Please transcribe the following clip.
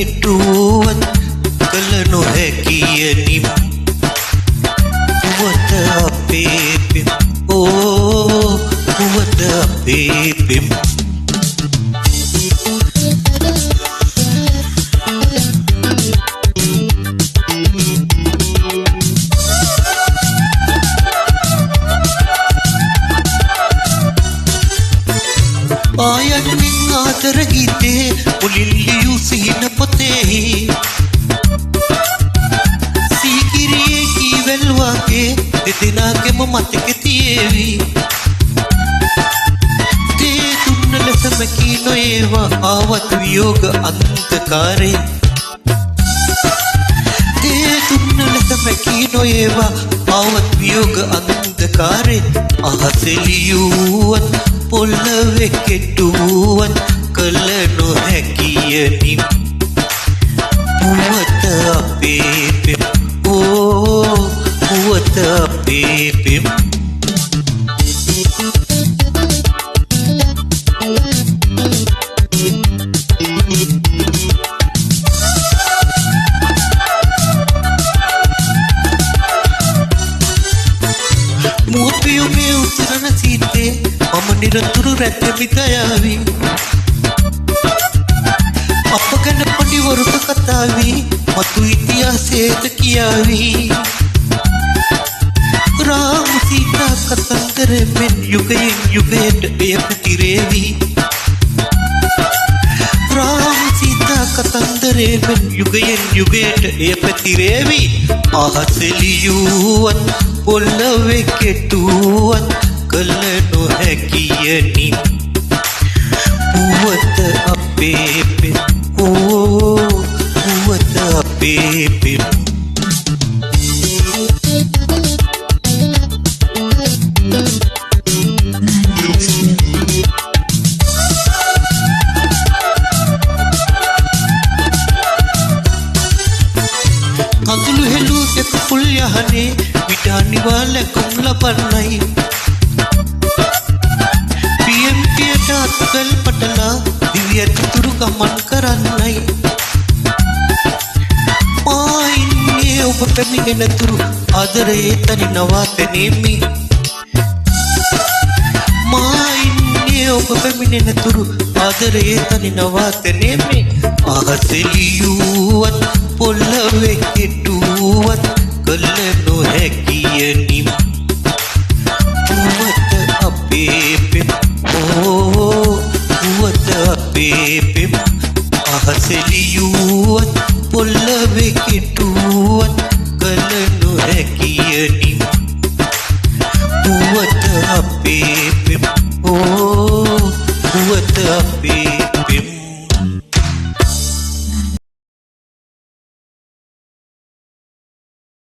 කෙටුවත් කල නොහැකියනි පුවත අපේ පෙම් පුවත අපේ පෙම් ආයන්මින් ආදර ගීතේ මුලින් ලියූ සිහින පොතේ සීකිරියේ කීවැල් වාගේ දෙදෙනාගේම මතක තියේවි තේ දුන්න ලෙස මැකී නොඒවා ආවත් වියෝග අන්ධකාරේ තේ දුන්න ලෙස මැකී නොඒවා ආවත් වියෝග අන්ධකාරේ අහසේ ලියුවත් පොළවේ කෙටුවත් කල නොහැකියනි පුවත අපේ පෙම් පුවත අපේ පෙම් මුවපියෝ මේ උසරන සීතේ මම නිරතුරු රැකෙමිතයාවි අප ගැන පඩිවරුට කතාවි මතු ඉතිහාසයට කියාවි රාම සීතා කතන්දරෙන් යුගයෙන් යුගයට එය පැතිරේවි රාම සීතා කතන්දරෙන් යුගයෙන් යුගයට එය පැතිරේවි අහසෙලියුවත් පොළවේ කෙටුවත් කල නොහැකියනි පුවත අපේ පෙම් පුවත අපේ පෙම් කඳුළු හෙළු එක පුල් යහනේ විඩානිවාල කුම් ලබන්නයි පියම්පියට අත්වැල් පටලා දිවියට තුරු ගමන් කරන්නයි මා ඉන්නේ ඔබ පැමිණෙන තුරු ආදරයේ තනි නවාතැනෙමි මා ඉන්නේ ඔබ පැමිණෙන තුරු ආදරයේ තනි නවාතැනෙමි අහසෙලියුවත් පොළවේ කෙටුවත් කල නොහැකියනි පුවත අපේ පෙම් පුවත අපේ පෙම් අහසෙලියුවත් පොළවේ කෙටුවත් කල නොහැකියනි පුවත අපේ පෙම් පුවත අපේ